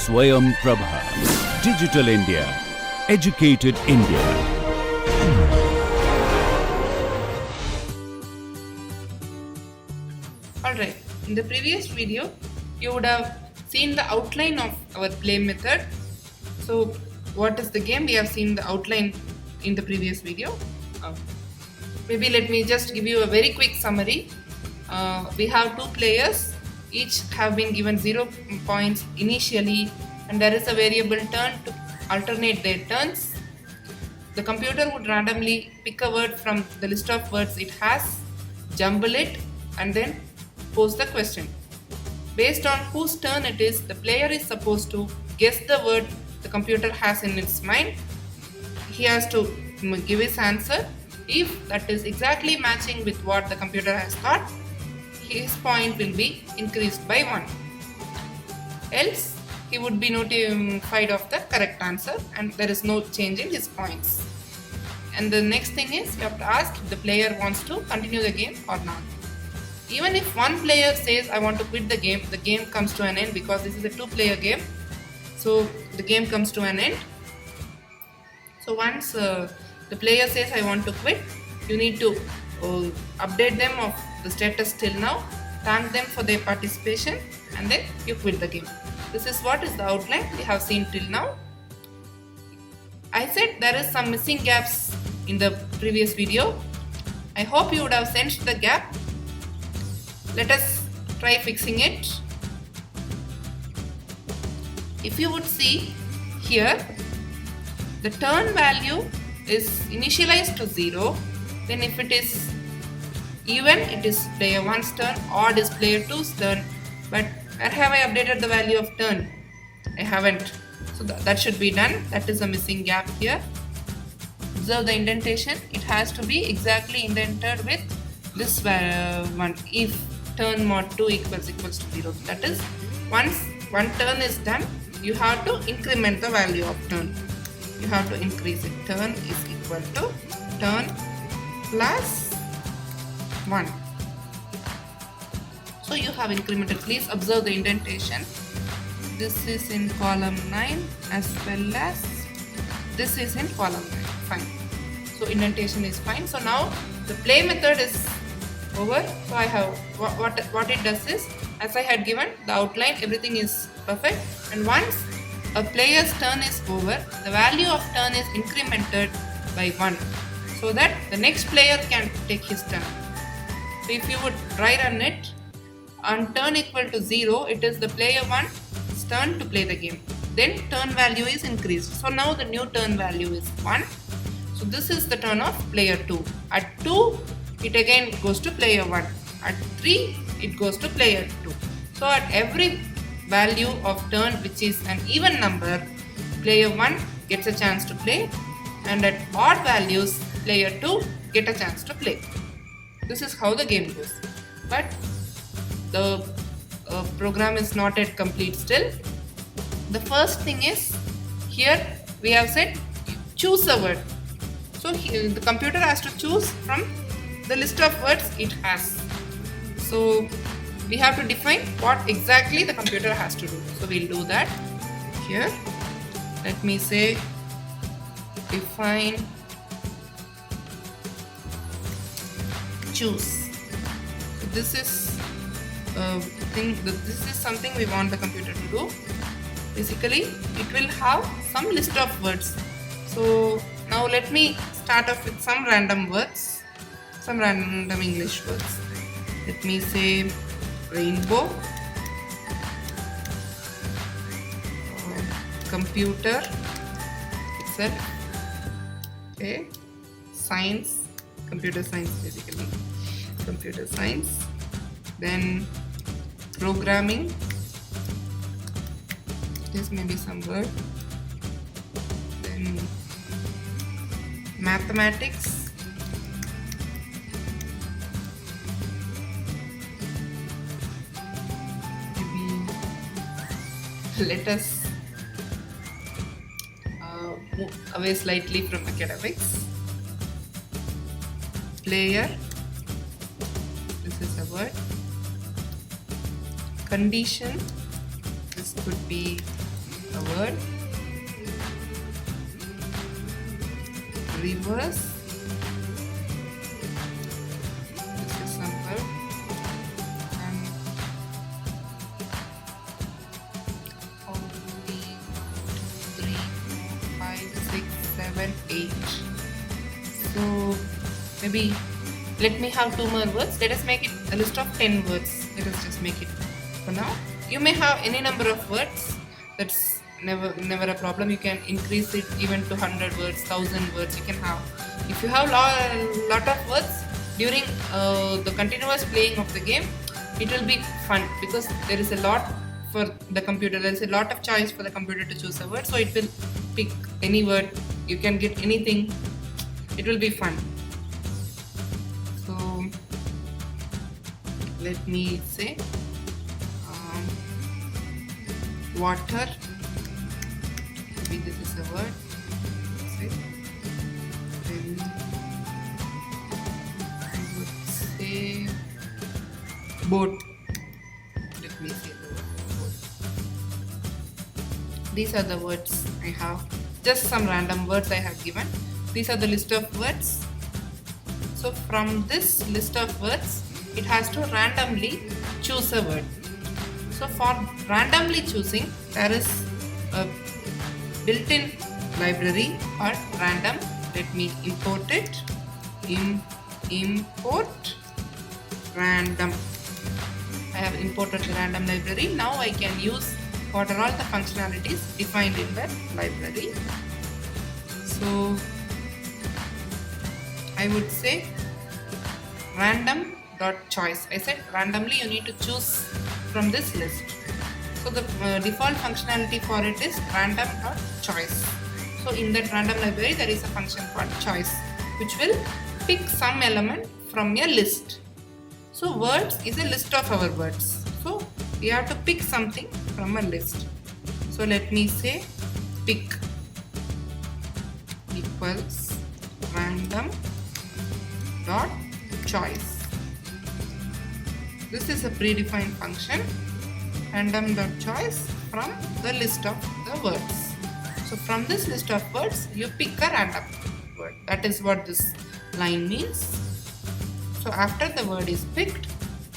Swayam Prabha. Digital India. Educated India. Alright, in the previous video, you would have seen the outline of our play method. So, what is the game? We have seen the outline in the previous video. Maybe let me just give you a very quick summary. We have two players, each have been given 0 points initially, and there is a variable turn to alternate their turns. The computer would randomly pick a word from the list of words it has, jumble it, and then pose the question. Based on whose turn it is, the player is supposed to guess the word the computer has in its mind. He has to give his answer. If that is exactly matching with what the computer has thought, his point will be increased by 1. Else, he would be notified of the correct answer and there is no change in his points. And the next thing is, you have to ask if the player wants to continue the game or not. Even if one player says, I want to quit the game comes to an end because this is a 2-player game. So the game comes to an end. So once the player says, I want to quit, you need to update them of the status till now, thank them for their participation, and then you quit the game. This is what is the outline we have seen till now. I said there is some missing gaps in the previous video. I hope you would have sensed the gap. Let us try fixing it. If you would see here, the turn value is initialized to 0. Then if it is even, it is player 1's turn, odd is player 2's turn. But where have I updated the value of turn? I haven't. So that should be done. That is a missing gap here. Observe the indentation. It has to be exactly indented with this one. If turn mod 2 equals to 0. That is, once one turn is done, you have to increment the value of turn. You have to increase it. Turn is equal to turn plus 1. So you have incremented. Please observe the indentation. This is in column 9 as well as this is in column 9. Fine. So indentation is fine. So now the play method is over. So I have what it does is, as I had given the outline, everything is perfect. And once a player's turn is over, the value of turn is incremented by 1 so that the next player can take his turn. So if you would try run it, on turn equal to 0, it is the player 1's turn to play the game. Then turn value is increased. So now the new turn value is 1. So this is the turn of player 2. At 2, it again goes to player 1. At 3, it goes to player 2. So at every value of turn which is an even number, player 1 gets a chance to play, and at odd values, player 2 get a chance to play. This is how the game goes. But the program is not yet complete still. The first thing is, here we have said choose a word. So here the computer has to choose from the list of words it has. So we have to define what exactly the computer has to do. So we'll do that here. Let me say define choose. So this is this is something we want the computer to do. Basically, it will have some list of words. So now let me start off with some random words, some random English words. Let me say rainbow, computer itself, okay, science, computer science basically, computer science, then programming, this may be some word, then mathematics, maybe let us move away slightly from academics, player, this is a word, condition, this could be a word. Reverse. This is some word. And only 3, 5, 6, 7, 8. So maybe let me have 2 more words. Let us make it a list of 10 words. Let us just make it for now. You may have any number of words. That's never a problem. You can increase it even to 100 words, 1000 words. You can have. If you have lot of words during the continuous playing of the game, it will be fun because there is a lot for the computer. There is a lot of choice for the computer to choose a word. So it will pick any word. You can get anything. It will be fun. So let me say water. Maybe this is a word. Then I would say boat. Let me say the word boat. These are the words I have. Just some random words I have given. These are the list of words. So from this list of words, it has to randomly choose a word. So for randomly choosing, there is a built-in library called random. Let me import it. Import random. I have imported the random library. Now I can use what are all the functionalities defined in that library. So I would say random.choice. I said randomly you need to choose from this list. So the default functionality for it is random.choice. So in that random library there is a function called choice which will pick some element from a list. So words is a list of our words. So we have to pick something from a list. So let me say pick equals random dot choice. This is a predefined function, random dot choice from the list of the words. So from this list of words you pick a random word. That is what this line means. So after the word is picked,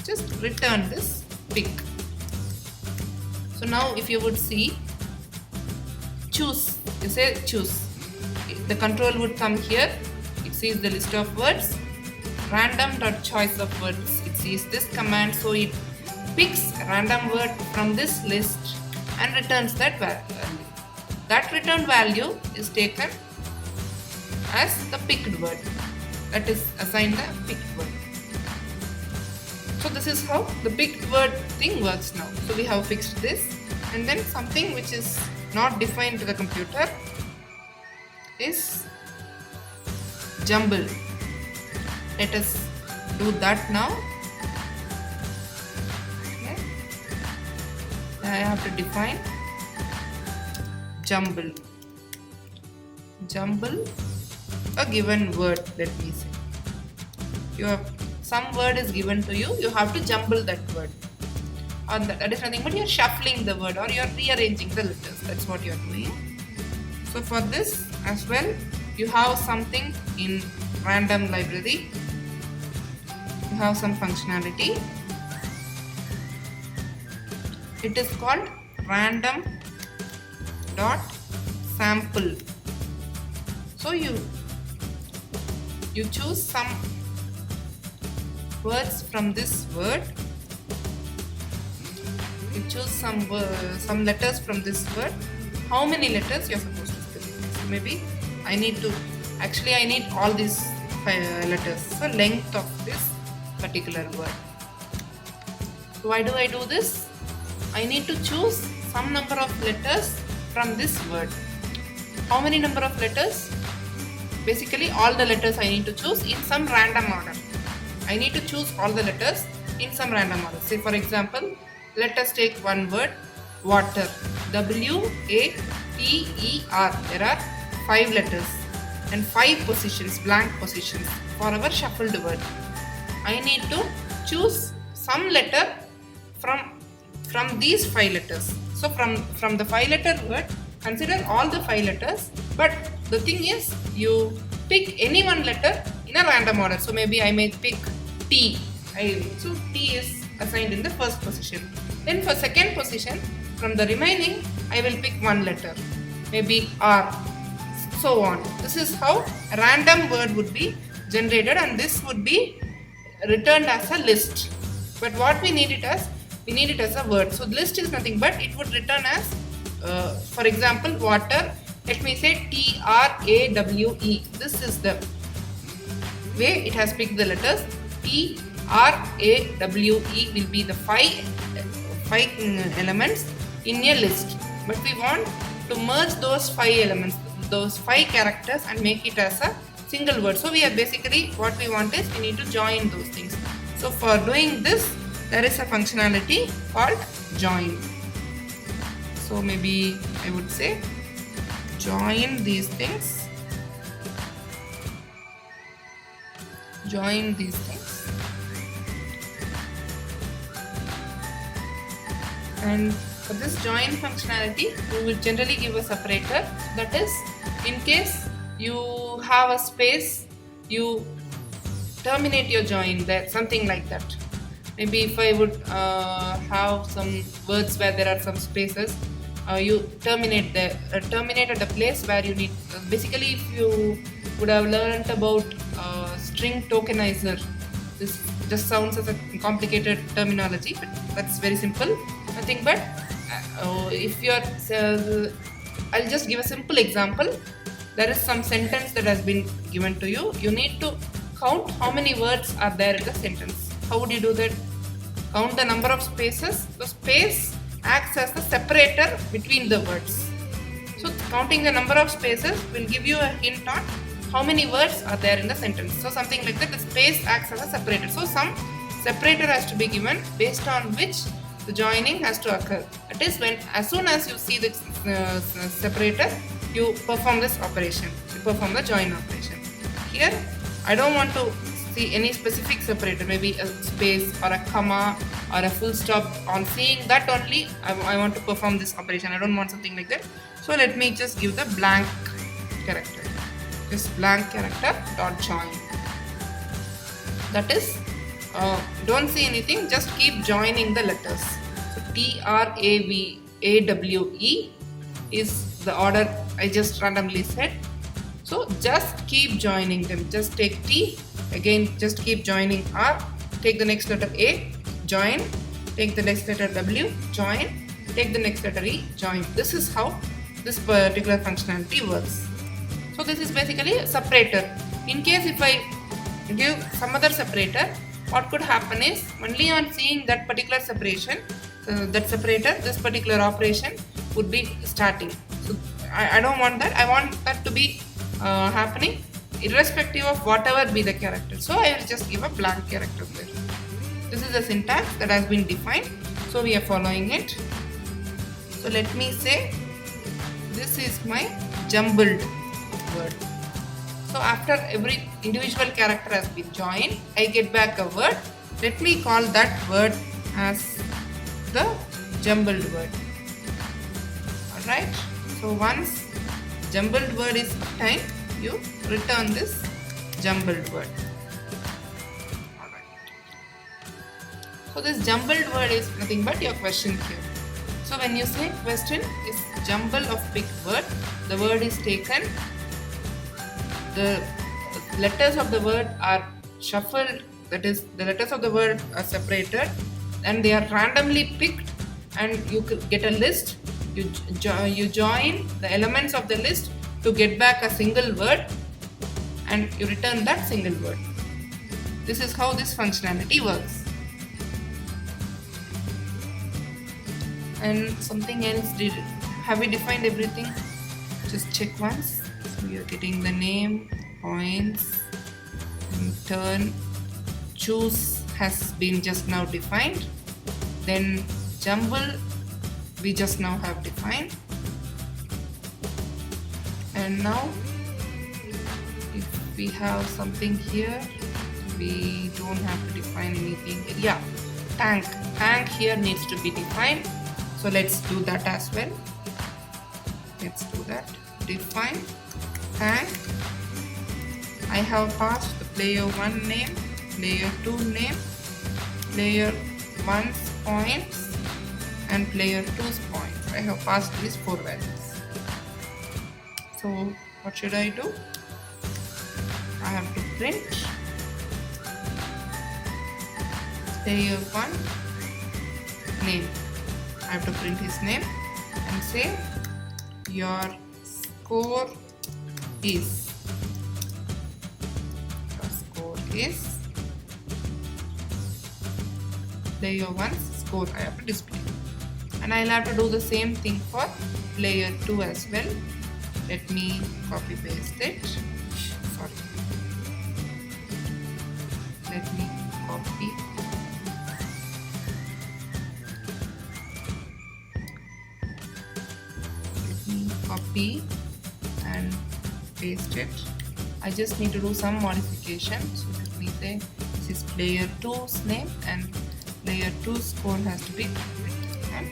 just return this pick. So now if you would see choose, you say choose. The control would come here. It sees the list of words. Random.choice of words. It sees this command, so it picks a random word from this list and returns that value. That returned value is taken as the picked word. That is assigned the picked word. So this is how the picked word thing works now. So we have fixed this, and then something which is not defined to the computer is jumble. Let us do that now. Okay. I have to define jumble. Jumble a given word. Let me say. You have some word is given to you. You have to jumble that word. Or that is nothing but you are shuffling the word or you are rearranging the letters. That's what you are doing. So for this as well, you have something in random library. You have some functionality. It is called random dot sample. So you choose some words from this word. You choose some letters from this word. How many letters you are supposed to spell? So maybe I need all these letters. So length of this particular word. So why do I do this? I need to choose some number of letters from this word. How many number of letters? Basically all the letters I need to choose in some random order. I need to choose all the letters in some random order. Say for example, let us take one word, water. W-A-T-E-R. There are 5 letters and 5 positions, blank positions for our shuffled word. I need to choose some letter from these 5 letters. So from the 5-letter word, consider all the 5 letters, but the thing is you pick any one letter in a random order. So maybe I may pick T. So T is assigned in the first position. Then for second position, from the remaining, I will pick one letter, maybe R, so on. This is how a random word would be generated, and this would be returned as a list. But what we need it as? We need it as a word. So the list is nothing but it would return as, for example, water. Let me say TRAWE. This is the way it has picked the letters. TRAWE will be the five elements in a list. But we want to merge those 5 elements, those 5 characters, and make it as a single word. So we are basically, what we want is we need to join those things. So for doing this, there is a functionality called join. So maybe I would say join these things. Join these things. And for this join functionality, we will generally give a separator. That is, in case you have a space, you terminate your join there, something like that. Maybe if I would have some words where there are some spaces, you terminate there. Terminate at a place where you need. Basically, if you would have learned about string tokenizer, this just sounds as a complicated terminology, but that's very simple. Nothing but if you're, I'll just give a simple example. There is some sentence that has been given to you. You need to count how many words are there in the sentence. How would you do that? Count the number of spaces. So space acts as the separator between the words. So counting the number of spaces will give you a hint on how many words are there in the sentence. So something like that, the space acts as a separator. So some separator has to be given based on which the joining has to occur. That is, when as soon as you see the separator, you perform this operation. You perform the join operation. Here, I don't want to see any specific separator, maybe a space or a comma or a full stop. On seeing that only, I want to perform this operation. I don't want something like that. So let me just give the blank character. Just blank character dot join. That is, don't see anything, just keep joining the letters. So TRAWE is the order I just randomly said. So just keep joining them. Just take T, again just keep joining R, take the next letter A, join, take the next letter W, join, take the next letter E, join. This is how this particular functionality works. So this is basically a separator. In case if I give some other separator, what could happen is, only on seeing that particular separation, that separator, this particular operation would be starting. So I don't want that. I want that to be happening irrespective of whatever be the character. So I will just give a blank character there. This is the syntax that has been defined. So we are following it. So let me say this is my jumbled word. So after every individual character has been joined, I get back a word. Let me call that word as the jumbled word. Alright. So once jumbled word is obtained, you return this jumbled word. Alright. So this jumbled word is nothing but your question here. So when you say question is jumble of picked word, the word is taken. The letters of the word are shuffled, that is, the letters of the word are separated and they are randomly picked, and you get a list. You join the elements of the list to get back a single word, and you return that single word. This is how this functionality works. And something else, have we defined everything? Just check once. So we are getting the name, points, and turn, choose has been just now defined. Then jumble we just now have defined. And now if we have something here, we don't have to define anything. Yeah, tank here needs to be defined. So let's do that as well. Let's do that. Define thank. I have passed the player 1 name, player 2 name, player 1's points and player 2's points. I have passed these 4 values. So what should I do? I have to print player 1 name. I have to print his name and say your score is player 1's score. I have to display, and I'll have to do the same thing for player 2 as well. Let me copy paste it. Sorry. Let me copy. Copy and paste it. I just need to do some modification. So let me say this is player 2's name and player 2's score has to be complete. And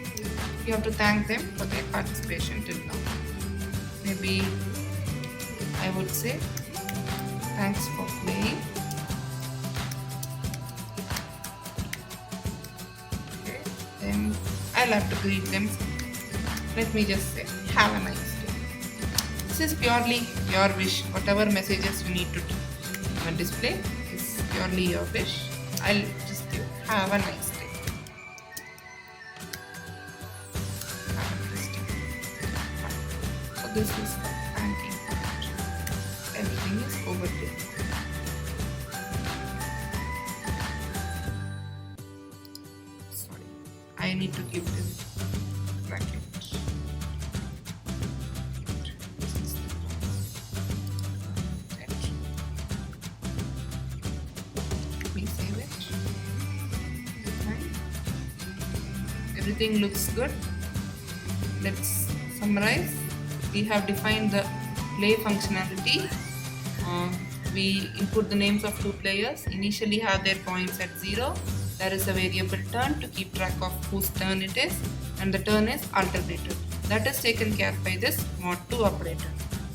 you have to thank them for their participation till now. Maybe I would say thanks for playing. Okay, then I'll have to greet them. Let me just say have a nice day. This is purely your wish. Whatever messages you need to display is purely your wish. I'll just give have a nice day. Have a nice day. So this is the thanking part. Everything is over there. Sorry, I need to give this bracket. Everything looks good. Let's summarize. We have defined the play functionality. We input the names of 2 players. Initially have their points at 0. There is a variable turn to keep track of whose turn it is, and the turn is alternated. That is taken care by this mod2 operator.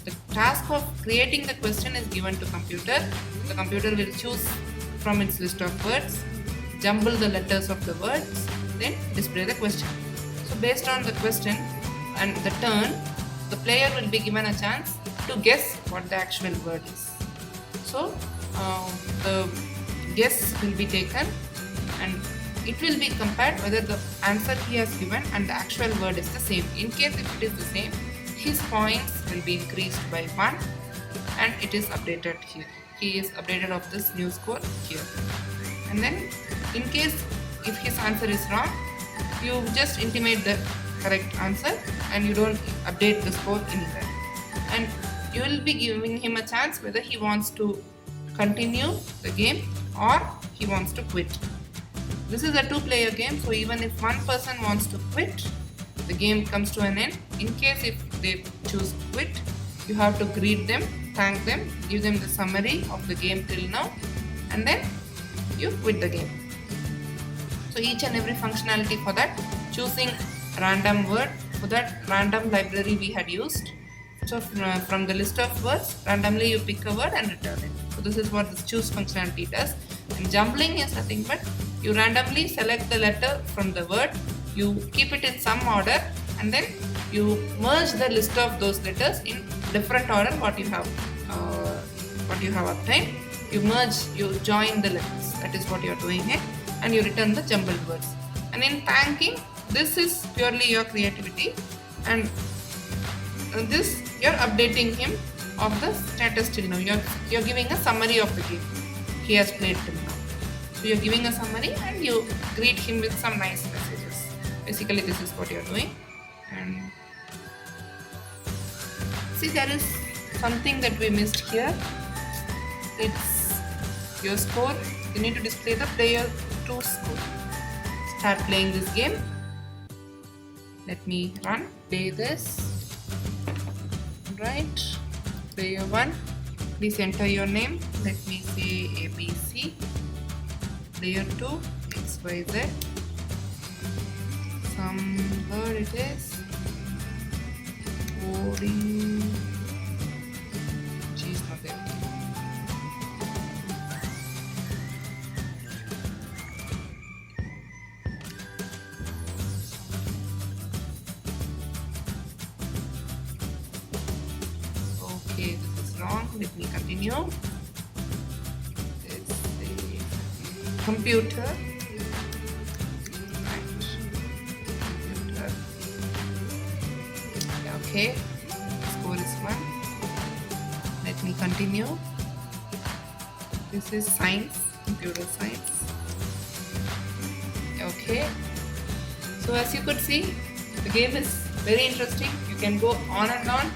The task of creating the question is given to computer. The computer will choose from its list of words, jumble the letters of the words, then display the question. So based on the question and the turn, the player will be given a chance to guess what the actual word is. So the guess will be taken and it will be compared whether the answer he has given and the actual word is the same. In case if it is the same, his points will be increased by 1 and it is updated here. He is updated of this new score here. And then in case if his answer is wrong, you just intimate the correct answer and you don't update the score anywhere. And you will be giving him a chance whether he wants to continue the game or he wants to quit. This is a 2-player game, so even if one person wants to quit, the game comes to an end. In case if they choose quit, you have to greet them, thank them, give them the summary of the game till now, and then you quit the game. So each and every functionality for that, choosing random word, for that random library we had used. So from the list of words, randomly you pick a word and return it. So this is what this choose functionality does. And jumbling is nothing but you randomly select the letter from the word, you keep it in some order, and then you merge the list of those letters in different order what you have obtained. You merge, you join the letters. That is what you are doing here, and you return the jumbled words. And in thanking, this is purely your creativity, and this you're updating him of the status till now. You're giving a summary of the game he has played till now. So you're giving a summary and you greet him with some nice messages. Basically, this is what you're doing. And see, there is something that we missed here. It's your score. You need to display the player 2 score. Start playing this game. Let me play this. Right, player 1, please enter your name. Let me say ABC. Player 2, XYZ. Here it is. Loading. Geez, not there. Okay, this is wrong. Let me continue. It's the computer. Okay, score is 1. Let me continue. This is science, computer science. Okay, so as you could see, the game is very interesting. You can go on and on.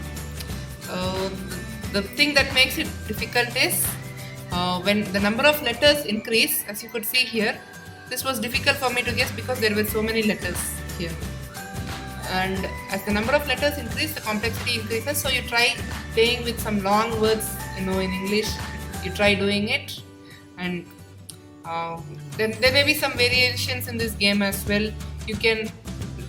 The thing that makes it difficult is when the number of letters increase. As you could see here, this was difficult for me to guess because there were so many letters here. And as the number of letters increase, the complexity increases. So you try playing with some long words, in English. You try doing it, and there may be some variations in this game as well. You can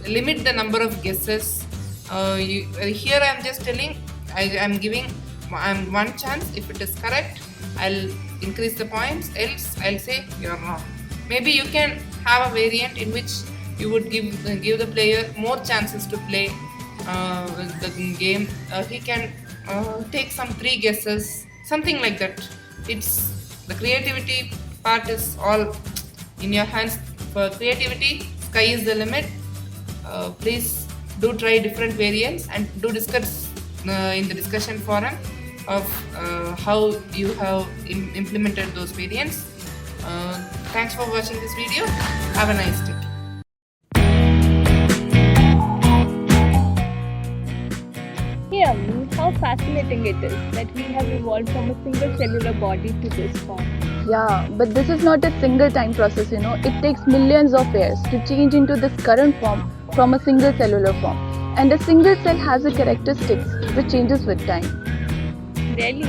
limit the number of guesses. Here I am just telling, I'm giving one chance. If it is correct, I'll increase the points. Else, I'll say you're wrong. Maybe you can have a variant in which you would give the player more chances to play the game. He can take some 3 guesses, something like that. It's the creativity part is all in your hands. For creativity, sky is the limit. Please do try different variants and do discuss in the discussion forum of how you have implemented those variants. Thanks for watching this video. Have a nice day. Yeah, how fascinating it is that we have evolved from a single cellular body to this form. Yeah, but this is not a single time process, It takes millions of years to change into this current form from a single cellular form. And a single cell has a characteristics which changes with time. Really?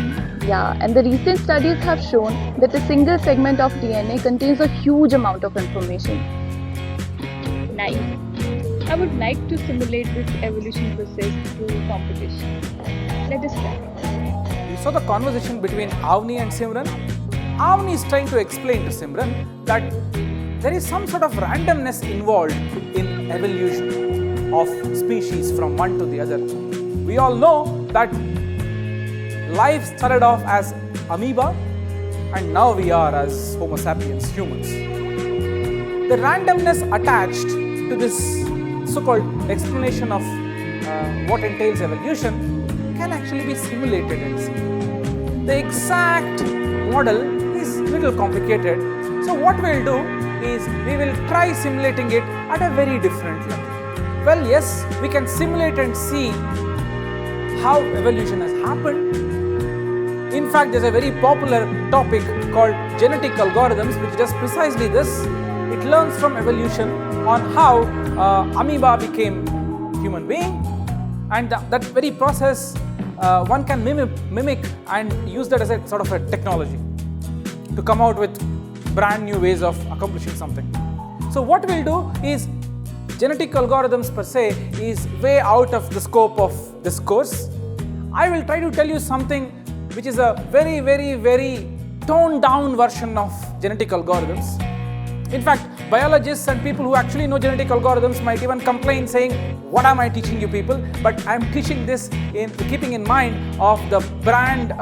Yeah, and the recent studies have shown that a single segment of DNA contains a huge amount of information. Nice. I would like to simulate this evolution process through competition. Let us try. You saw the conversation between Avni and Simran. Avni is trying to explain to Simran that there is some sort of randomness involved in evolution of species from one to the other. We all know that life started off as amoeba and now we are as Homo sapiens, humans. The randomness attached to this so-called explanation of what entails evolution can actually be simulated and seen. The exact model is a little complicated, so what we'll do is we will try simulating it at a very different level. Well, yes, we can simulate and see how evolution has happened. In fact, there's a very popular topic called genetic algorithms, which does precisely this. It learns from evolution on how amoeba became human being, and that very process one can mimic and use that as a sort of a technology to come out with brand new ways of accomplishing something. So what we'll do is, genetic algorithms per se is way out of the scope of this course. I will try to tell you something which is a very, very, very toned down version of genetic algorithms. In fact, biologists and people who actually know genetic algorithms might even complain saying, what am I teaching you people? But I am teaching this in keeping in mind of the brand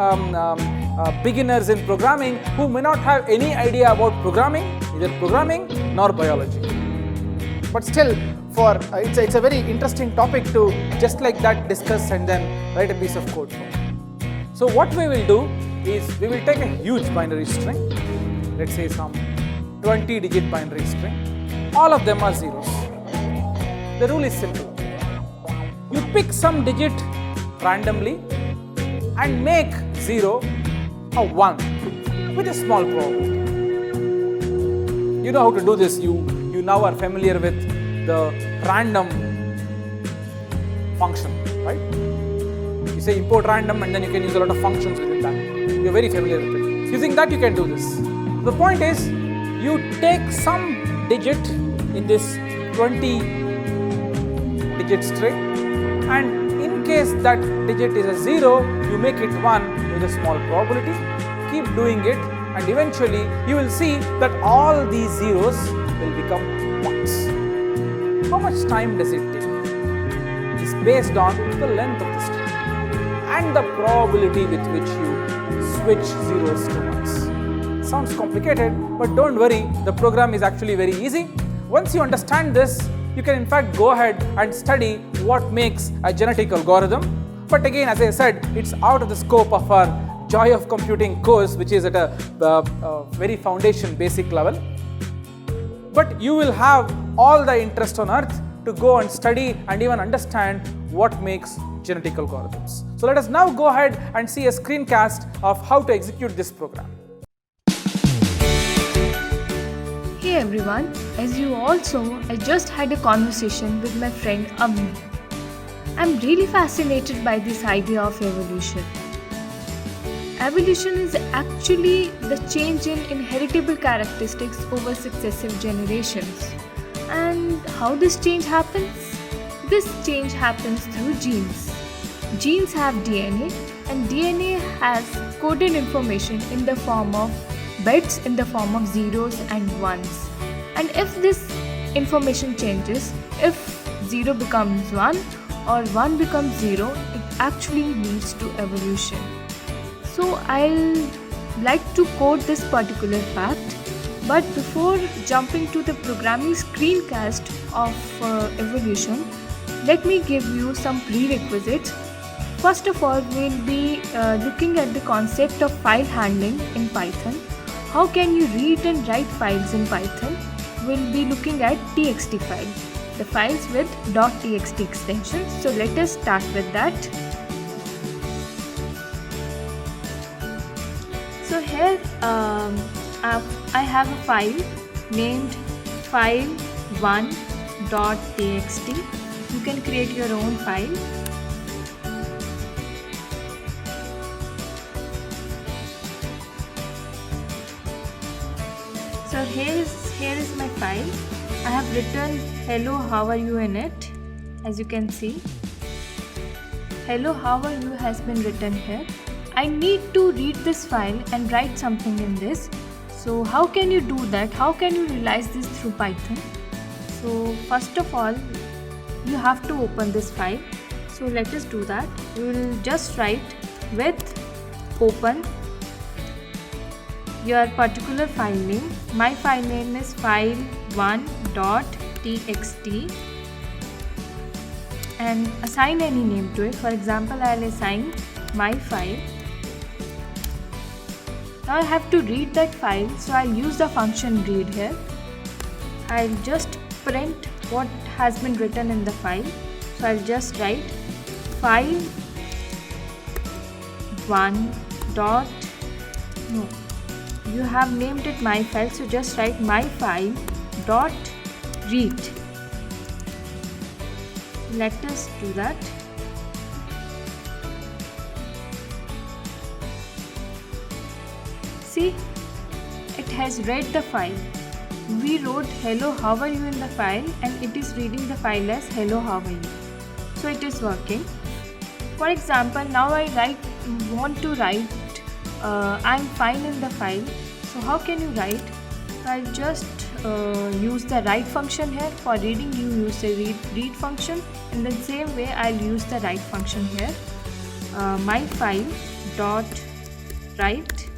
beginners in programming who may not have any idea about programming, neither programming nor biology. But still, it's a very interesting topic to just like that discuss and then write a piece of code for. So what we will do is we will take a huge binary string, let's say some 20-digit binary string. All of them are zeros. The rule is simple. You pick some digit randomly and make 0 a 1 with a small probability. You know how to do this. You now are familiar with the random function, right? You say import random and then you can use a lot of functions within that. You're very familiar with it. Using that you can do this. The point is, you take some digit in this 20 digit string, and in case that digit is a 0, you make it 1 with a small probability. Keep doing it, and eventually you will see that all these zeros will become 1s. How much time does it take? It's based on the length of the string and the probability with which you switch zeros to 1s. Sounds complicated, but don't worry, the program is actually very easy. Once you understand this, you can in fact go ahead and study what makes a genetic algorithm. But again, as I said, it's out of the scope of our Joy of Computing course, which is at a very foundation basic level. But you will have all the interest on earth to go and study and even understand what makes genetic algorithms. So let us now go ahead and see a screencast of how to execute this program. Hey everyone, as you all saw, I just had a conversation with my friend Avni. I'm really fascinated by this idea of evolution. Evolution is actually the change in inheritable characteristics over successive generations. And how this change happens? This change happens through genes. Genes have DNA, and DNA has coded information in the form of bits, in the form of zeros and ones. And if this information changes, if 0 becomes 1 or 1 becomes 0, it actually leads to evolution. So I'll like to quote this particular fact, but before jumping to the programming screencast of evolution, let me give you some prerequisites. First of all, we'll be looking at the concept of file handling in Python. How can you read and write files in Python? We'll be looking at txt file, the files with .txt extension. So let us start with that. So here I have a file named file1.txt. You can create your own file. So here is my file. I have written hello, how are you in it. As you can see, hello, how are you has been written here. I need to read this file and write something in this. So how can you do that? How can you realize this through Python? So first of all, you have to open this file. So let us do that. We will just write with open your particular file name. My file name is file1.txt, and assign any name to it. For example, I'll assign my file. Now I have to read that file, so I'll use the function read here. I'll just print what has been written in the file. So I'll just write you have named it my file, so just write my file dot read. Let us do that. See, it has read the file. We wrote hello, how are you in the file, and it is reading the file as hello, how are you. So it is working. For example, now I want to write I'm fine in the file. So how can you write? I'll just use the write function here. For reading, you use the read function. In the same way, I'll use the write function here. My file dot write.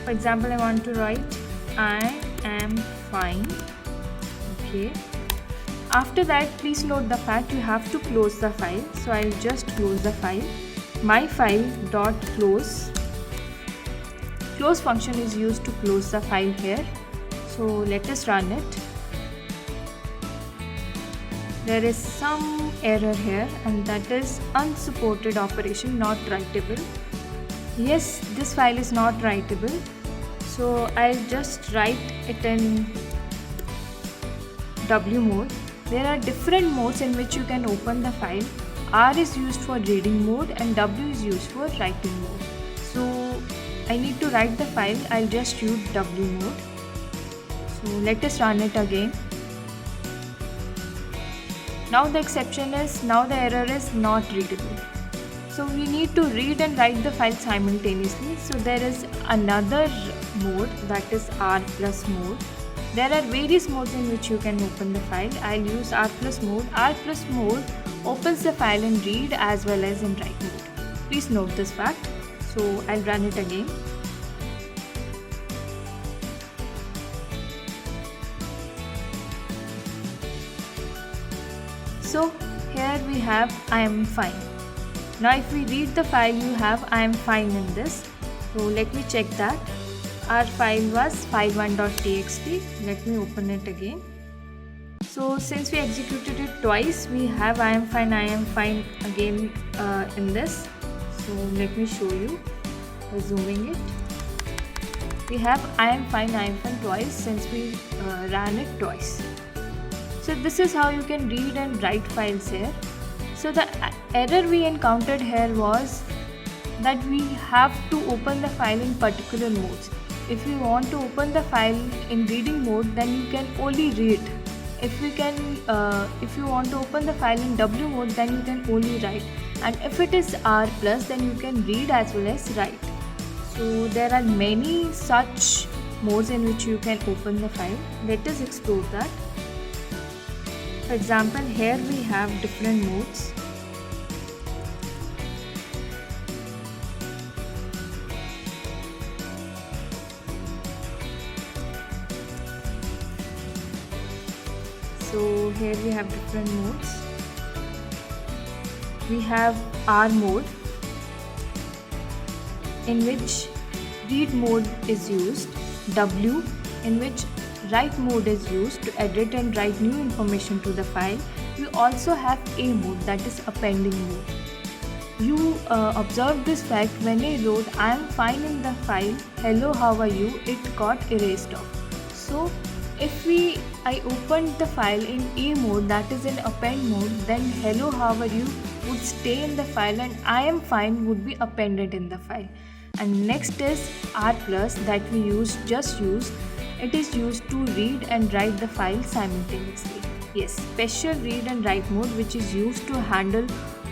For example, I want to write I am fine. Okay. After that, please note the fact you have to close the file. So I'll just close the file. My file dot close. Close function is used to close the file here. So let us run it. There is some error here, and that is unsupported operation, not writable. Yes, this file is not writable. So I'll just write it in W mode. There are different modes in which you can open the file. R is used for reading mode and W is used for writing mode. So I need to write the file. I'll just use W mode. So let us run it again. Now the exception is, now the error is not readable. So we need to read and write the file simultaneously. So there is another mode, that is R plus mode. There are various modes in which you can open the file. I'll use R plus mode. R plus mode opens the file in read as well as in write mode. Please note this fact. So I'll run it again. So here we have I am fine. Now if we read the file, you have I am fine in this. So let me check that. Our file was file1.txt. Let me open it again. So since we executed it twice, we have I am fine again in this. So let me show you by zooming it. We have I am fine twice since we ran it twice. So this is how you can read and write files here. So the error we encountered here was that we have to open the file in particular modes. If you want to open the file in reading mode, then you can only read. If you want to open the file in W mode, then you can only write. And if it is R plus, then you can read as well as write. So there are many such modes in which you can open the file. Let us explore that. For example, here we have different modes. So here we have different modes. We have R mode, in which read mode is used, W, in which write mode is used to edit and write new information to the file. We also have A mode, that is appending mode. You observe this fact when I wrote I am fine in the file, hello how are you, it got erased off. So if I opened the file in A mode, that is in append mode, then hello how are you would stay in the file and I am fine would be appended in the file. And next is R plus that we just used. It is used to read and write the file simultaneously. Yes, special read and write mode which is used to handle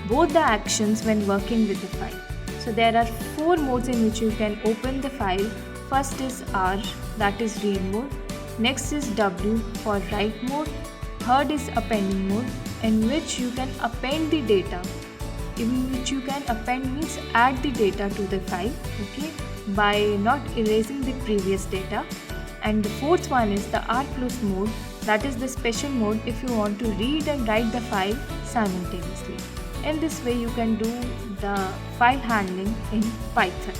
both the actions when working with the file. So there are 4 modes in which you can open the file. First is R, that is read mode. Next is W for write mode. Third is appending mode, in which you can append the data. In which you can append means add the data to the file, okay, by not erasing the previous data. And the fourth one is the R plus mode, that is the special mode if you want to read and write the file simultaneously. In this way you can do the file handling in Python.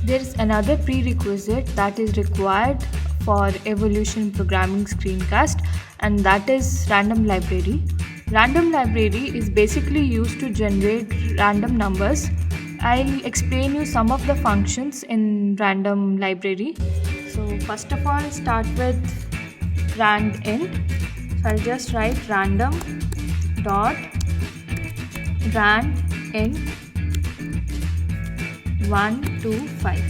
There is another prerequisite that is required for Evolution Programming Screencast, and that is random library. Random library is basically used to generate random numbers. I'll explain you some of the functions in random library. So first of all, start with rand int. So I'll just write random dot rand int 1 to 5.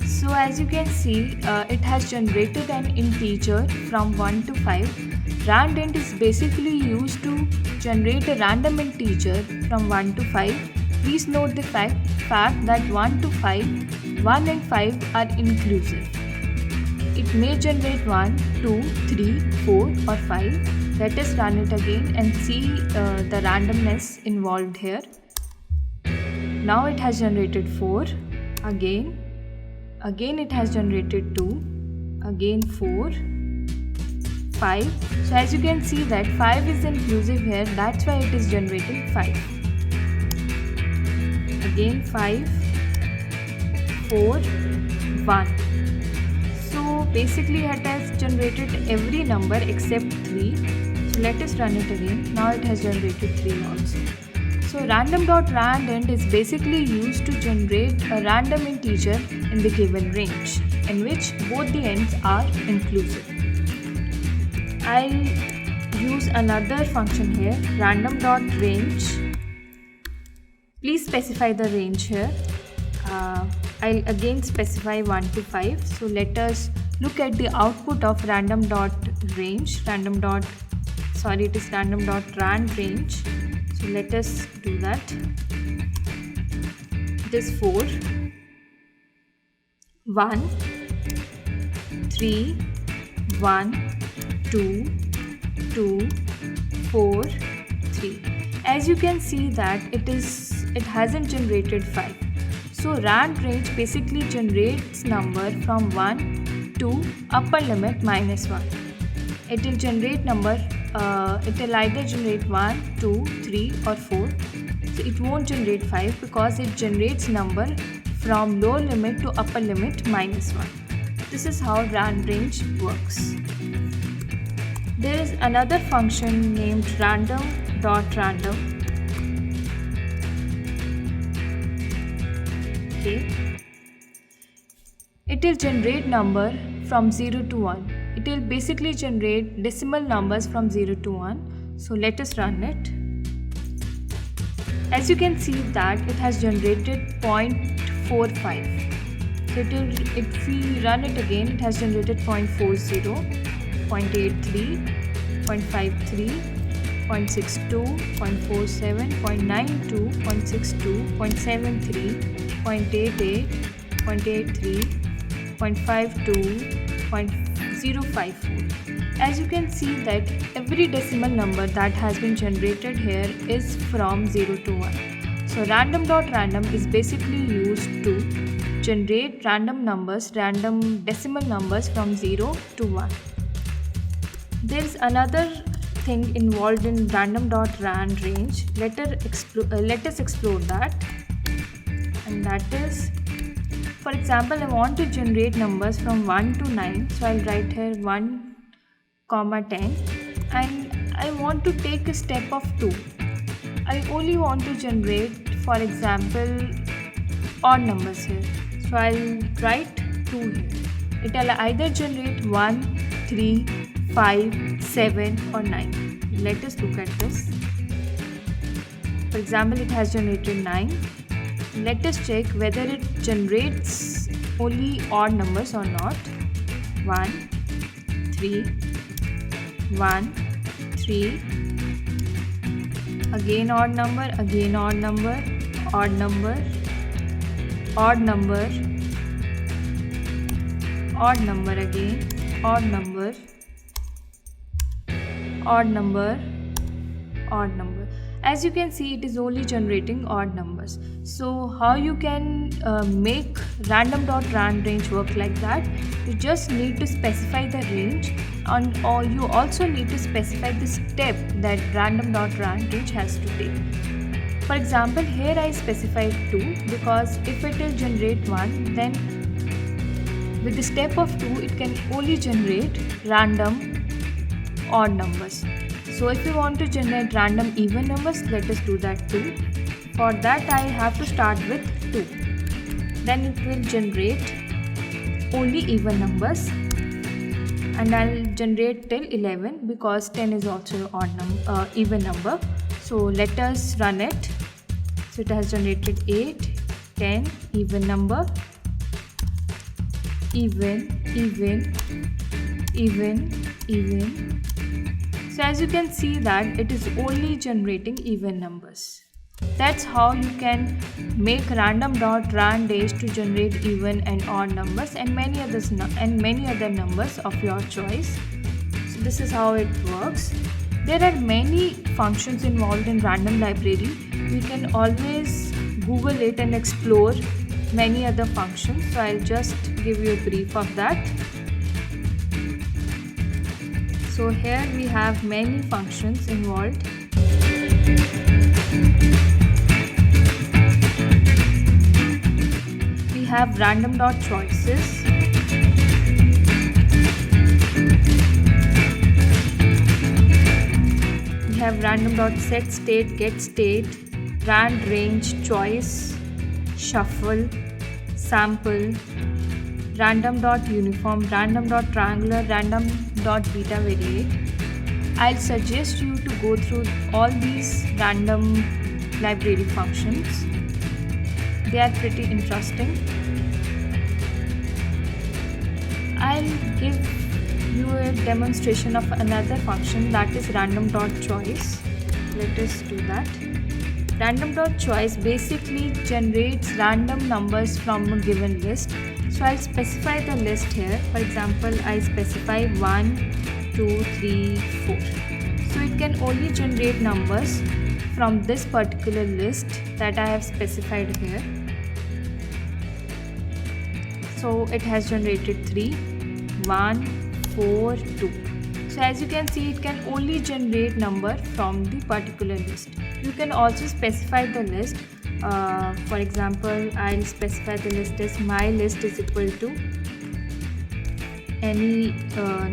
So as you can see, it has generated an integer from 1 to 5. Rand int is basically used to generate a random integer from 1 to 5. Please note the fact that 1 to 5, 1 and 5 are inclusive. It may generate 1, 2, 3, 4 or 5. Let us run it again and see the randomness involved here. Now it has generated 4, again it has generated 2, again 4, 5. So as you can see that 5 is inclusive here, that's why it is generating 5. Again 5, 4, 1. So basically it has generated every number except 3. So let us run it again. Now it has generated 3 also. So random.randint is basically used to generate a random integer in the given range, in which both the ends are inclusive. I'll use another function here, random.range. Please specify the range here. I'll again specify 1 to 5. So let us look at the output of random dot range, random dot rand range. So let us do that. It is 4, 1, 3, 1, 2, 2, 4, 3. As you can see that it hasn't generated 5. So rand range basically generates number from 1 to upper limit minus 1. It will generate number, it will either generate 1, 2, 3 or 4. So it won't generate 5 because it generates number from lower limit to upper limit minus 1. This is how rand range works. There is another function named random.random. Okay. It will generate number from 0 to 1. It will basically generate decimal numbers from 0 to 1. So let us run it. As you can see that it has generated 0.45. So if we run it again, it has generated 0.40, 0.83, 0.53, 0.62, 0.47, 0.92, 0.62, 0.73, 0.88, 0.83, 0.52, 0.054. As you can see that every decimal number that has been generated here is from 0 to 1. So random.random is basically used to generate random decimal numbers from 0 to 1. There is another thing involved in random.rand range. Let us explore that. And that is, for example, I want to generate numbers from 1 to 9. So I'll write here 1, 10, and I want to take a step of 2. I only want to generate, for example, odd numbers here. So I'll write 2 here. It will either generate 1, 3, 5, 7 or 9. Let us look at this. For example, it has generated 9. Let us check whether it generates only odd numbers or not. 1, 3, 1, 3. Again odd number, again odd number, odd number, odd number, odd number again, odd number, odd number, odd number. As you can see, it is only generating odd numbers. So how you can make random.rand range work like that? You just need to specify the range, or you also need to specify the step that random.rand range has to take. For example, here I specified 2 because if it will generate 1, then with the step of 2 it can only generate random odd numbers. So if you want to generate random even numbers, let us do that too. For that I have to start with 2. Then it will generate only even numbers, and I'll generate till 11 because 10 is also even number. So let us run it. So it has generated 8, 10, even number, even. So as you can see that it is only generating even numbers. That's how you can make random.rand range to generate even and odd numbers and many other numbers of your choice. So this is how it works. There are many functions involved in random library. We can always Google it and explore many other functions. So I'll just give you a brief of that. So here we have many functions involved. We have random.choices. We have random.set state, get state, rand range, choice, shuffle, sample, random.uniform, random.triangular, random.beta variate. I'll suggest you to go through all these random library functions. They are pretty interesting. I'll give you a demonstration of another function, that is random.choice. Let us do that. Random.choice basically generates random numbers from a given list. So I'll specify the list here. For example, I specify 1, 2, 3, 4. So it can only generate numbers from this particular list that I have specified here. So it has generated 3, 1, 4, 2. So as you can see, it can only generate number from the particular list. You can also specify the list. For example, I'll specify the list as my list is equal to any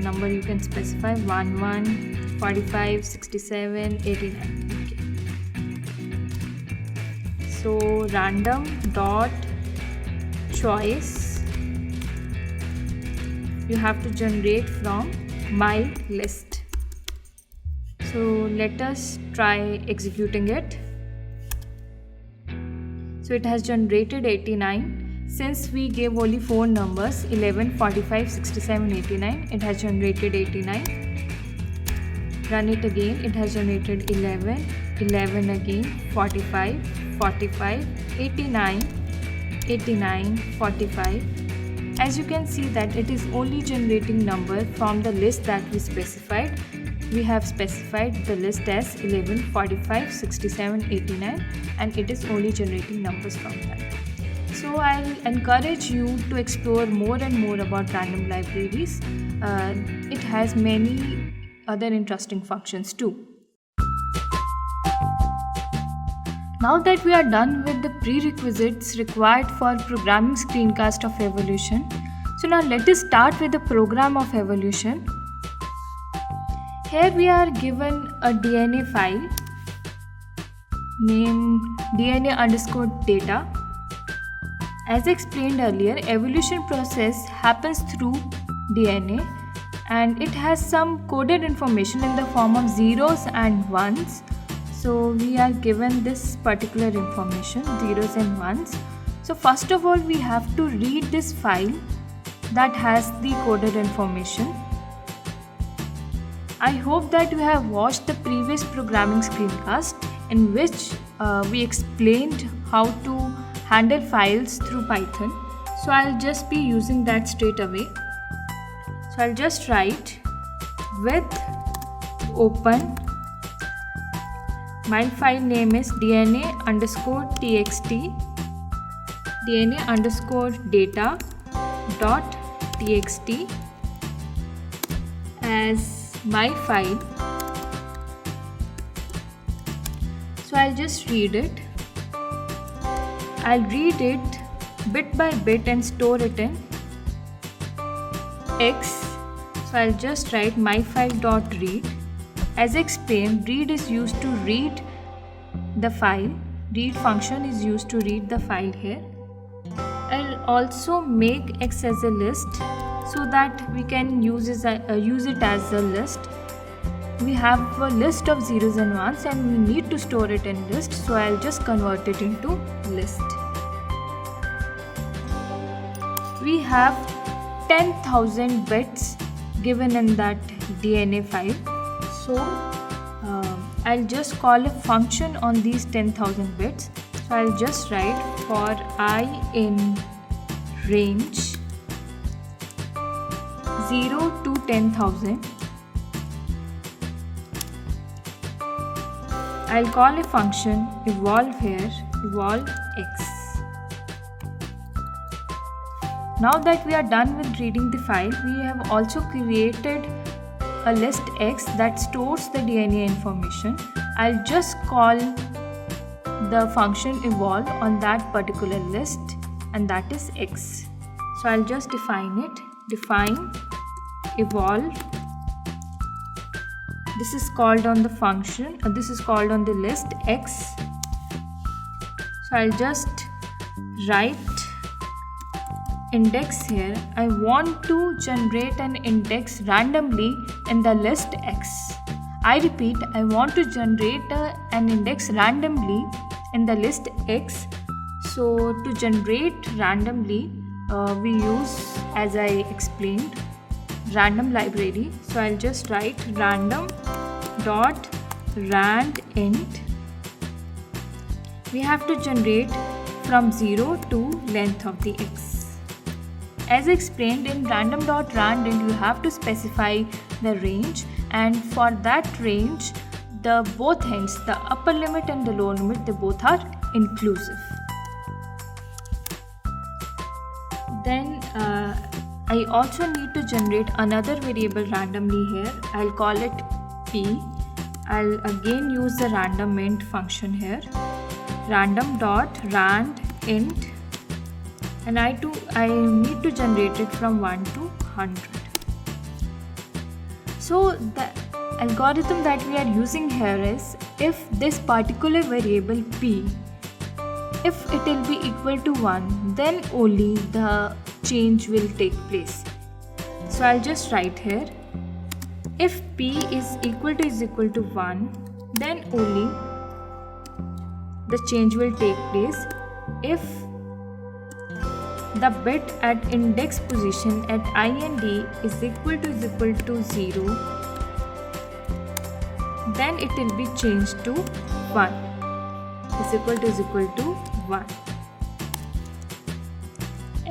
number you can specify, 1, 1, 45, 67, 89. Okay. So random dot choice, you have to generate from my list. So let us try executing it. So it has generated 89. Since we gave only 4 numbers, 11, 45, 67, 89, it has generated 89. Run it again, it has generated 11, 11 again, 45, 45, 89, 89, 45. As you can see that it is only generating number from the list that we specified. We have specified the list as 11, 45, 67, 89, and it is only generating numbers from that. So I'll encourage you to explore more and more about random libraries. It has many other interesting functions too. Now that we are done with the prerequisites required for programming screencast of evolution, so now let us start with the program of evolution. Here we are given a DNA file named DNA_data. As explained earlier, evolution process happens through DNA and it has some coded information in the form of zeros and ones. So we are given this particular information, zeros and ones. So first of all, we have to read this file that has the coded information. I hope that you have watched the previous programming screencast in which we explained how to handle files through Python. So I'll just be using that straight away. So I'll just write with open. My file name is DNA_txt, DNA_data.txt as my file. So I'll just read it. I'll read it bit by bit and store it in X. So I'll just write myfile.read. As explained, read is used to read the file. Read function is used to read the file here. I'll also make X as a list so that we can use it as a list. We have a list of zeros and ones and we need to store it in list, so I'll just convert it into list. We have 10,000 bits given in that DNA file. So I'll just call a function on these 10,000 bits. So I'll just write for I in range 0 to 10,000. I'll call a function evolve here, evolve x. Now that we are done with reading the file, we have also created a list X that stores the DNA information. I'll just call the function evolve on that particular list, and that is X. So I'll just define it. Define evolve. This is called on the function, this is called on the list X. So I'll just write index here. I want to generate an index randomly in the list X. I repeat, I want to generate an index randomly in the list X. So to generate randomly, we use, as I explained, random library. So I'll just write random dot rand int. We have to generate from 0 to length of the x. As explained in random.rand int, you have to specify the range, and for that range the both ends, the upper limit and the lower limit, they both are inclusive. Then I also need to generate another variable randomly here. I'll call it p. I'll again use the random int function here, random.rand int, and I need to generate it from 1 to 100. So the algorithm that we are using here is, if this particular variable p, if it will be equal to 1, then only the change will take place. So I'll just write here, if p is equal to 1, then only the change will take place. If the bit at index position at IND is equal to 0, then it will be changed to 1, is equal to 1.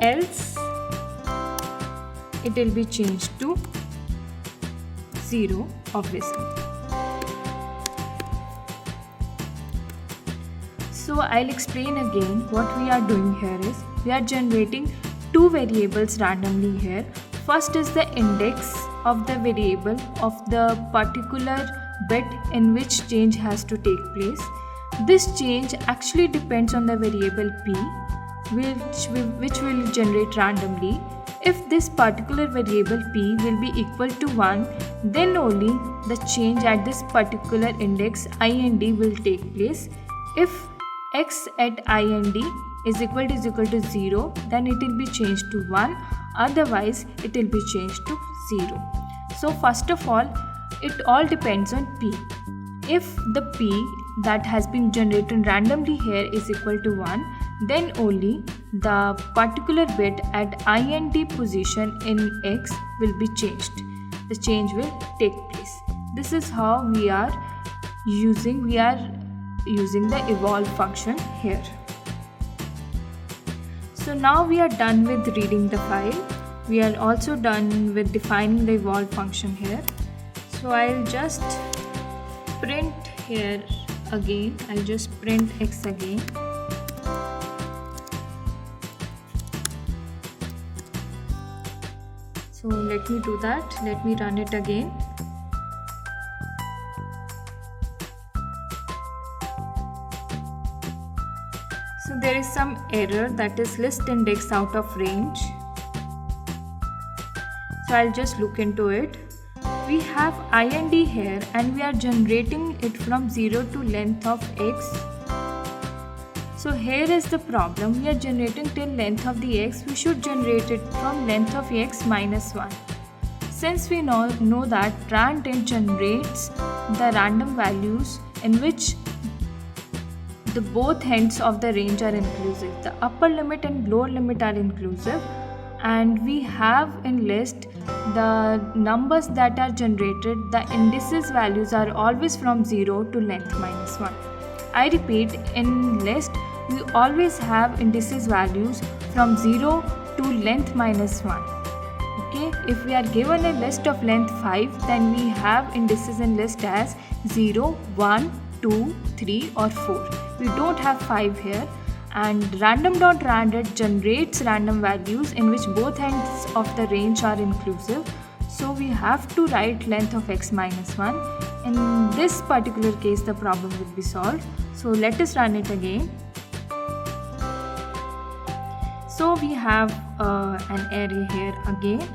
Else it will be changed to 0, obviously. So I'll explain again. What we are doing here is, we are generating two variables randomly here. First is the index of the variable of the particular bit in which change has to take place. This change actually depends on the variable p, which will generate randomly. If this particular variable p will be equal to 1, then only the change at this particular index IND will take place. If x at IND is equal to 0, then it will be changed to 1, otherwise it will be changed to 0. So first of all, it all depends on p. If the p that has been generated randomly here is equal to 1, then only the particular bit at IND position in x will be changed. The change will take place. This is how we are using the evolve function here. So now we are done with reading the file. We are also done with defining the evolve function here. So I'll just print here again. I'll just print x again. So let me do that. Let me run it again. So there is some error, that is list index out of range. So I'll just look into it. We have IND here and we are generating it from 0 to length of x. So here is the problem. We are generating till length of the x. We should generate it from length of x minus 1. Since we know that rand int generates the random values in which the both ends of the range are inclusive. The upper limit and lower limit are inclusive, and we have in list the numbers that are generated, the indices values are always from 0 to length minus 1. I repeat, in list we always have indices values from 0 to length minus 1. Okay, if we are given a list of length 5, then we have indices in list as 0, 1, 2, 3 or 4. We don't have 5 here. And random.randed generates random values in which both ends of the range are inclusive. So we have to write length of x minus 1. In this particular case, the problem will be solved. So let us run it again. So we have an array here again.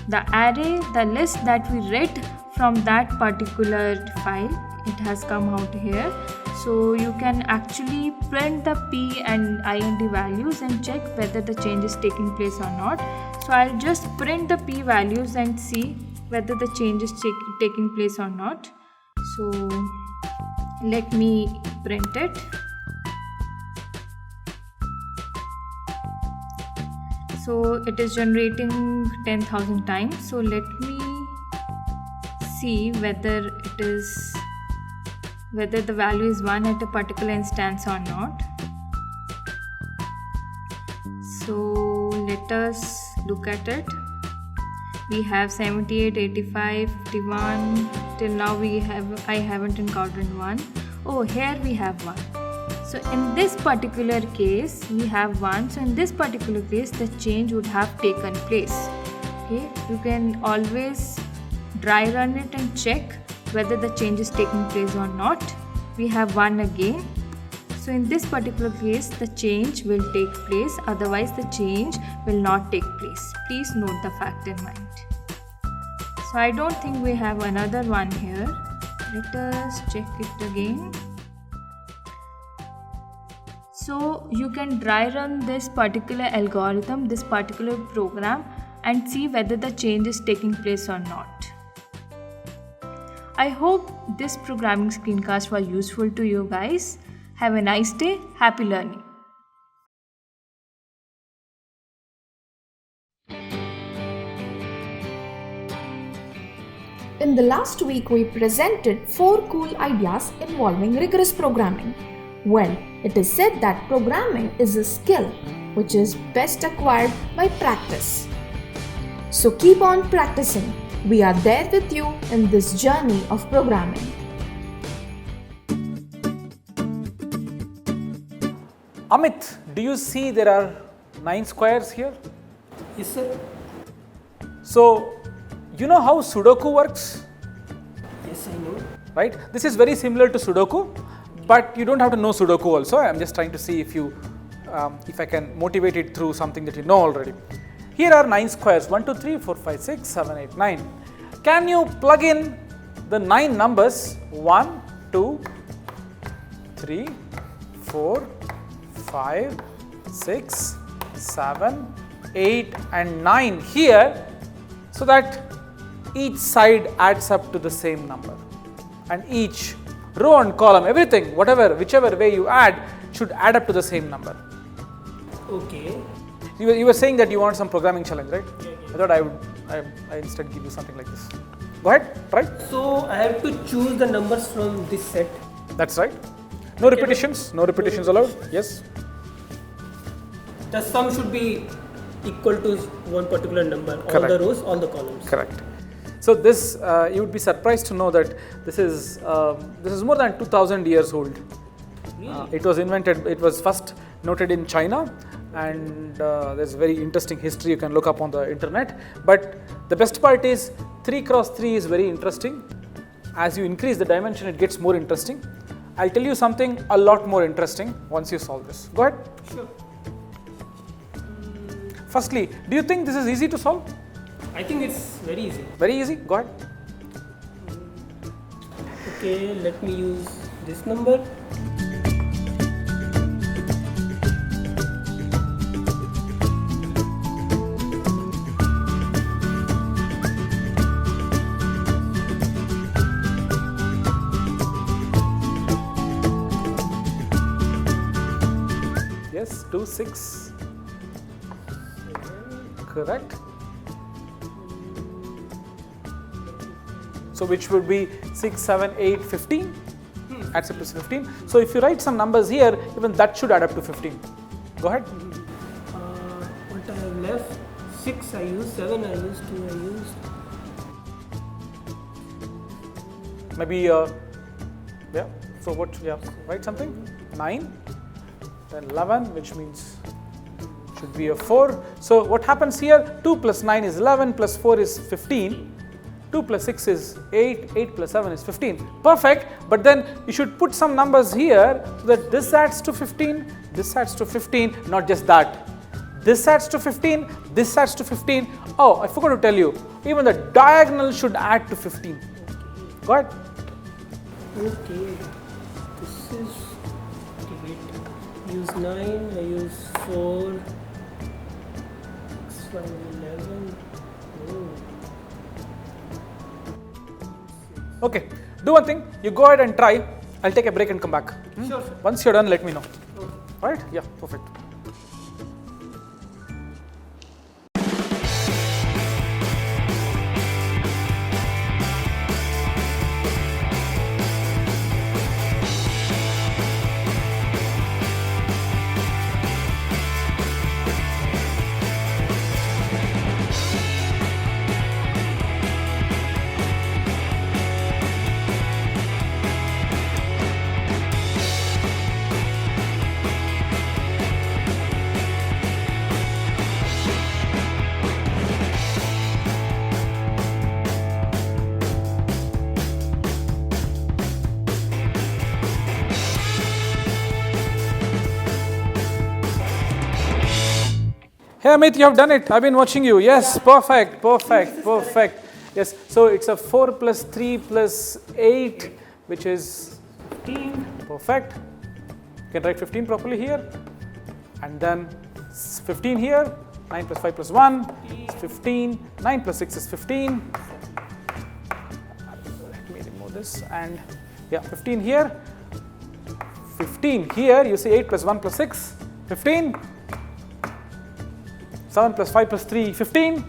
The array, the list that we read from that particular file, it has come out here. So you can actually print the p and IND values and check whether the change is taking place or not. So I'll just print the p values and see whether the change is taking place or not. So let me print it. So it is generating 10,000 times. So let me see whether the value is 1 at a particular instance or not. So let us look at it. We have 78, 85, 51. Till now I haven't encountered 1. Oh, here we have 1. So in this particular case we have 1. So in this particular case the change would have taken place. Okay, you can always dry run it and check whether the change is taking place or not. We have 1 again. So in this particular case the change will take place, otherwise the change will not take place. Please note the fact in mind. So I don't think we have another one here. Let us check it again. So you can dry run this particular algorithm, this particular program, and see whether the change is taking place or not. I hope this programming screencast was useful to you guys. Have a nice day. Happy learning. In the last week, we presented 4 cool ideas involving rigorous programming. Well, it is said that programming is a skill which is best acquired by practice. So keep on practicing. We are there with you in this journey of programming. Amit, do you see there are 9 squares here? Yes, sir. So, you know how Sudoku works? Yes, I know. Right? This is very similar to Sudoku, but you don't have to know Sudoku also. I'm just trying to see if I can motivate it through something that you know already. Here are 9 squares, 1, 2, 3, 4, 5, 6, 7, 8, 9. Can you plug in the 9 numbers 1, 2, 3, 4, 5, 6, 7, 8 and 9 here, so that each side adds up to the same number, and each row and column, everything, whichever way you add, should add up to the same number. Okay. You were saying that you want some programming challenge, right? Yeah. I thought I instead give you something like this. Go ahead, try. So I have to choose the numbers from this set. That's right. No repetitions allowed. Yes. The sum should be equal to one particular number. All Correct. the rows, all the columns. Correct. So this, you would be surprised to know that this is more than 2000 years old. Really? It was first noted in China, and there's a very interesting history you can look up on the internet. But the best part is 3 cross 3 is very interesting. As you increase the dimension, it gets more interesting. I'll tell you something a lot more interesting once you solve this. Go ahead. Sure. Firstly, do you think this is easy to solve? I think it's very easy. Very easy? Go ahead. Okay, let me use this number. Yes, 2, 6. Correct. So which would be 6, 7, 8, 15. Adds up to 15. So if you write some numbers here, even that should add up to 15. Go ahead. What I have left? 6 I used, 7 I used, 2 I used. Maybe, yeah. So what, write something. 9. Then 11, which means should be a 4. So what happens here? 2 plus 9 is 11, plus 4 is 15. 2 plus 6 is 8, 8 plus 7 is 15. Perfect, but then you should put some numbers here so that this adds to 15, this adds to 15, not just that. This adds to 15, this adds to 15. Oh, I forgot to tell you, even the diagonal should add to 15. Go ahead. Okay, this is, use 9, I use 4, 6, 5, 11. Okay, do one thing, you go ahead and try. I'll take a break and come back. Sure. Once you're done, let me know. Alright? Yeah, perfect. Hey Amit, you have done it. I've been watching you. Yes, perfect, perfect, perfect. Yes, so it's a 4 plus 3 plus 8, which is 15. perfect. You can write 15 properly here. And then 15 here. 9 plus 5 plus 1 is 15. 9 plus 6 is 15. Let me remove this. And yeah, 15 here. 15 here. You see 8 plus 1 plus 6. 15. 7 plus 5 plus 3, 15.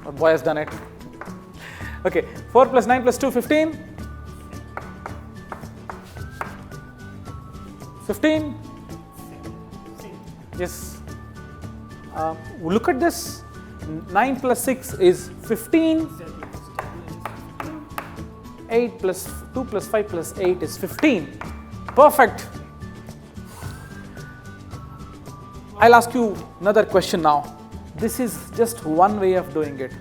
Oh, boy has done it. Okay, 4 plus 9 plus 2, 15. 15. Yes. Look at this. 9 plus 6 is 15. 8 plus 2 plus 5 plus 8 is 15. Perfect. I'll ask you another question now. This is just one way of doing it.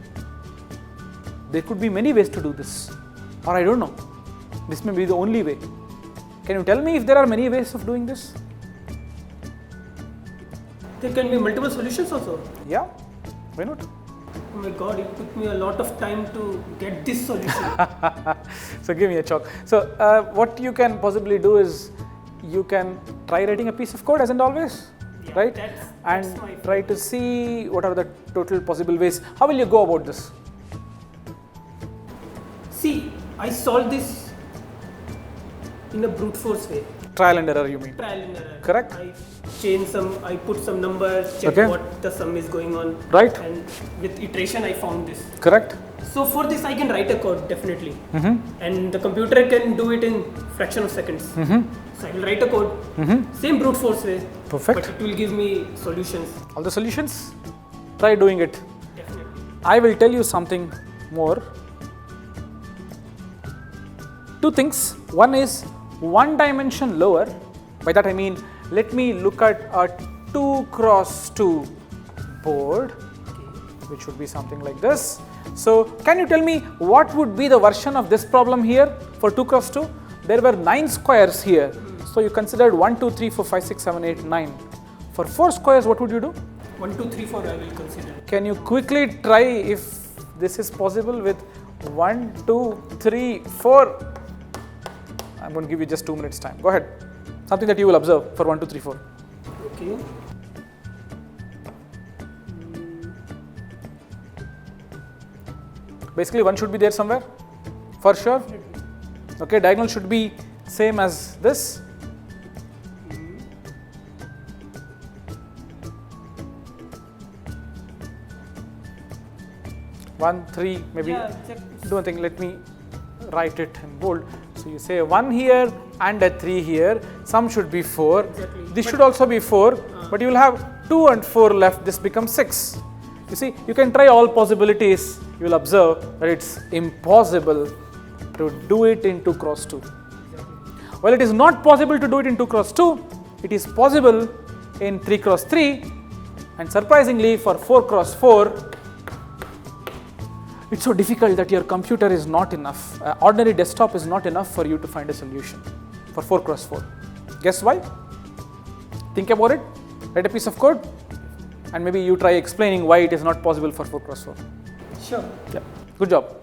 There could be many ways to do this, or I don't know. This may be the only way. Can you tell me if there are many ways of doing this? There can be multiple solutions also. Yeah, why not? Oh my god, it took me a lot of time to get this solution. So give me a chalk. So what you can possibly do is you can try writing a piece of code as and always, Yeah, right? that's And my try to see what are the total possible ways. How will you go about this? See, I solved this in a brute force way. Trial and error, you mean? Trial and error. Correct. I put some numbers, check Okay. what the sum is going on. Right. And with iteration, I found this. Correct. So for this, I can write a code definitely. Mm-hmm. And the computer can do it in fraction of seconds. Mm-hmm. So I will write a code, same brute force way. Perfect. But it will give me solutions. All the solutions? Try doing it. Definitely. I will tell you something more. Two things. One is one dimension lower. By that I mean, let me look at a 2 cross 2 board, which would be something like this. So can you tell me what would be the version of this problem here for 2 cross 2? There were 9 squares here. So you considered 1, 2, 3, 4, 5, 6, 7, 8, 9. For 4 squares, what would you do? 1, 2, 3, 4 I will consider. Can you quickly try if this is possible with 1, 2, 3, 4? I'm going to give you just 2 minutes time. Go ahead. Something that you will observe for 1, 2, 3, 4. Okay. Basically, 1 should be there somewhere, for sure. Okay, diagonal should be same as this. One, 3, maybe. Yeah, exactly. Do one thing, let me write it in bold. So you say 1 here and a 3 here, sum should be 4. Exactly. This should also be 4, but you will have 2 and 4 left, this becomes 6. You see, you can try all possibilities, you will observe that it's impossible to do it in 2 cross 2. Well, it is not possible to do it in 2 cross 2, it is possible in 3 cross 3, and surprisingly for 4 cross 4, it's so difficult that your computer is not enough. Ordinary desktop is not enough for you to find a solution for 4 cross 4. Guess why? Think about it, write a piece of code, and maybe you try explaining why it is not possible for 4 cross 4. Sure. Yeah. Good job.